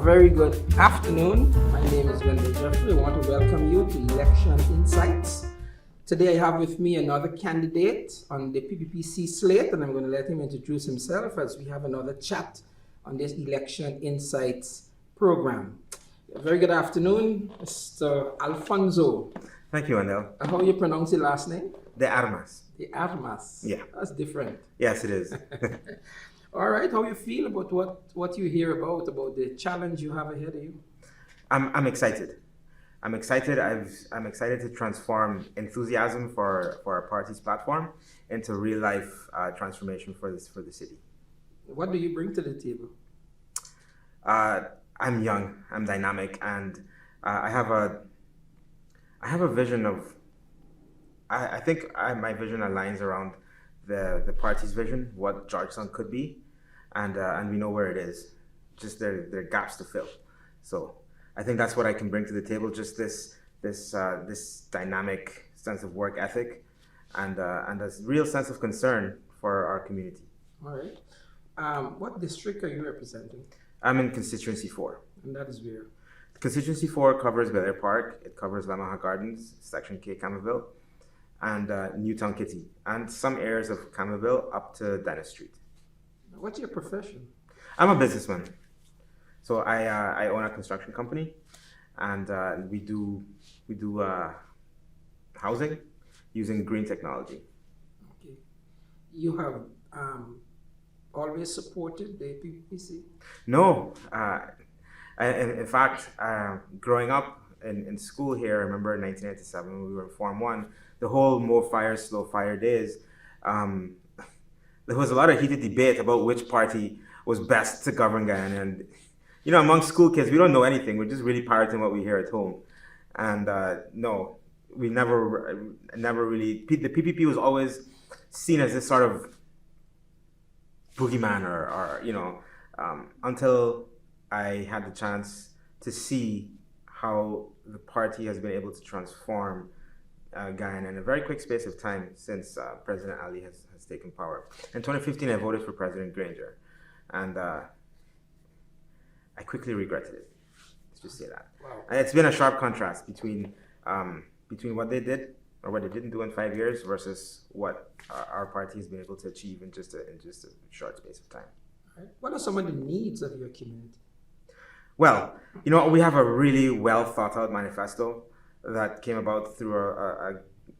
very good afternoon. My name is Wendell Jeffrey. I want to welcome you to Election Insights. Today I have with me another candidate on the PPPC slate, and I'm going to let him introduce himself as we have another chat on this Election Insights program. Very good afternoon, Mr. Alfonso. Thank you, Wendell. How you pronounce your last name? De Armas. De Armas. Yeah. That's different. Yes, it is. All right. How you feel about what you hear about the challenge you have ahead of you? I'm excited. I'm excited. I'm excited to transform enthusiasm for our party's platform into real life transformation for the city. What do you bring to the table? I'm young. I'm dynamic, and I have a vision of. I think my vision aligns around the party's vision, what Georgetown could be, and we know where it is. Just there are gaps to fill. So I think that's what I can bring to the table. Just this dynamic sense of work ethic, and a real sense of concern for our community. All right. What district are you representing? I'm in Constituency 4. And that is where? Constituency 4 covers Bel Air Park. It covers Lamaha Gardens, Section K, Campbellville, and Newtown Kitty, and some areas of Campbellville up to Dennis Street. What's your profession? I'm a businessman. So I own a construction company, and we do housing using green technology. Okay. You have always supported the PPPC? No. In fact, growing up in school here, I remember in 1997 when we were in Form 1, the whole more fire, slow fire days, there was a lot of heated debate about which party was best to govern Guyana. And, among school kids, we don't know anything. We're just really parroting what we hear at home. And no, we never really, the PPP was always seen as this sort of boogeyman or until I had the chance to see how the party has been able to transform Guyana in a very quick space of time since President Ali has taken power. In 2015, I voted for President Granger, and I quickly regretted it. Let's just say that. Wow. And it's been a sharp contrast between what they did or what they didn't do in 5 years versus what our party has been able to achieve in just a short space of time. Right. What are some of the needs of your community? Well, we have a really well thought out manifesto that came about through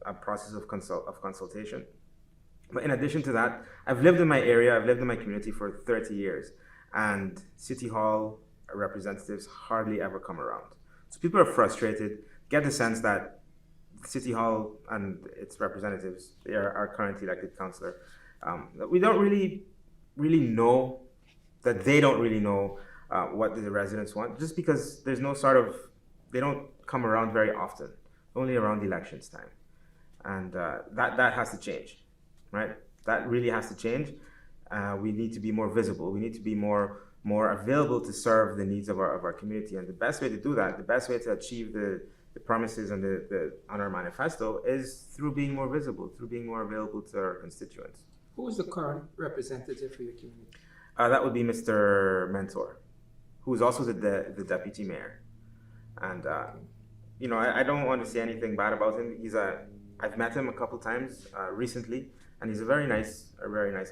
a process of consultation. But in addition to that, I've lived in my area, I've lived in my community for 30 years, and City Hall representatives hardly ever come around. So people are frustrated, get the sense that City Hall and its representatives, our currently elected councillor, that we don't really know, that they don't really know what the residents want, just because there's no they don't come around very often, only around elections time. And that has to change, right? That really has to change. We need to be more visible. We need to be more available to serve the needs of our community. And the best way to do that, the best way to achieve the promises on on our manifesto is through being more visible, through being more available to our constituents. Who is the current representative for your community? That would be Mr. Mentor, who is also the deputy mayor. And I don't want to say anything bad about him. I've met him a couple times recently, and he's a very nice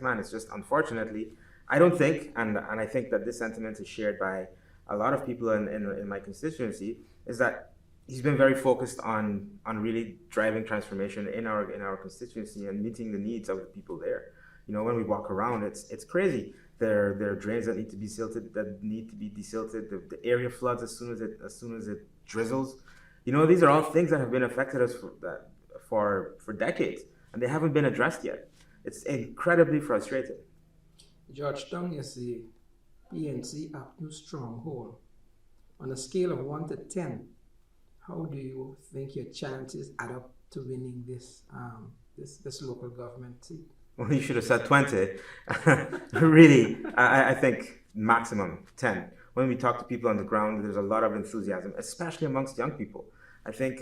man. It's just, unfortunately, I don't think, and I think that this sentiment is shared by a lot of people in my constituency, is that he's been very focused on really driving transformation in our constituency and meeting the needs of the people there. When we walk around, it's crazy. There are drains that need to be silted, that need to be desilted. The area floods as soon as it drizzles. These are all things that have been affected us for decades, and they haven't been addressed yet. It's incredibly frustrating. Georgetown is the PNC Avenue stronghold. On a scale of 1 to 10, how do you think your chances add up to winning this local government seat? Well, you should have said 20. Really, I think maximum 10. When we talk to people on the ground, there's a lot of enthusiasm, especially amongst young people. I think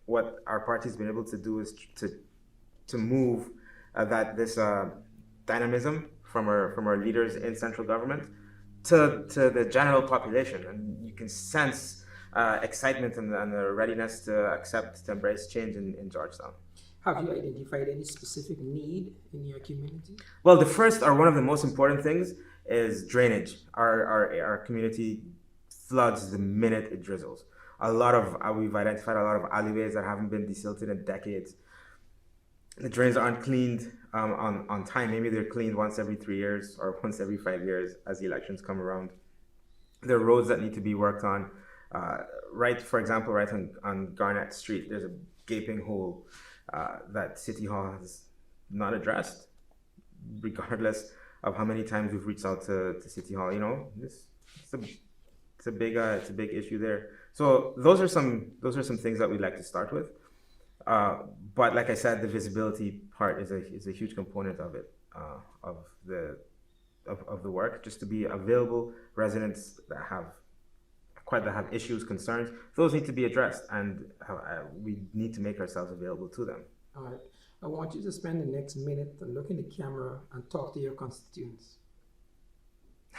what our party's been able to do is to move this dynamism from our leaders in central government to the general population, and you can sense excitement and the readiness to accept, to embrace change in Georgetown. Have you identified any specific need in your community? Well, the first, or one of the most important things, is drainage. Our community floods the minute it drizzles. We've identified a lot of alleyways that haven't been desilted in decades. The drains aren't cleaned on time. Maybe they're cleaned once every 3 years or once every 5 years as the elections come around. There are roads that need to be worked on. For example, right on Garnett Street, there's a gaping hole that City Hall has not addressed, regardless of how many times we've reached out to City Hall. It's a big issue there. So those are some things that we'd like to start with. But like I said, the visibility part is a huge component of it, of the work. Just to be available, residents that have issues, concerns, those need to be addressed, and we need to make ourselves available to them. All right. I want you to spend the next minute and look in the camera and talk to your constituents.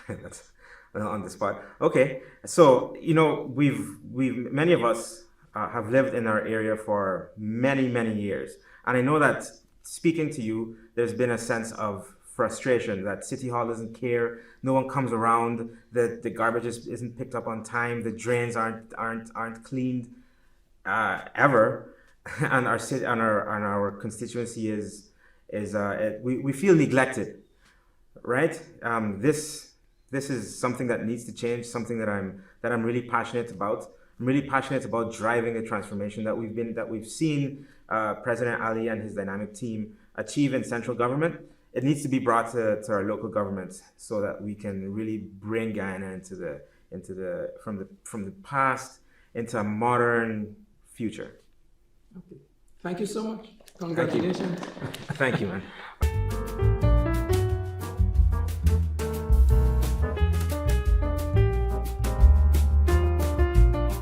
That's on the spot. Okay, so many of us have lived in our area for many years, and I know that speaking to you, there's been a sense of frustration that City Hall doesn't care, no one comes around, the garbage isn't picked up on time, the drains aren't cleaned ever, and our constituency we feel neglected, right? This is something that needs to change, something that I'm really passionate about. I'm really passionate about driving the transformation that we've seen President Ali and his dynamic team achieve in central government. It needs to be brought to our local governments so that we can really bring Guyana from the past into a modern future. Okay. Thank you so much. Congratulations. Thank you, man.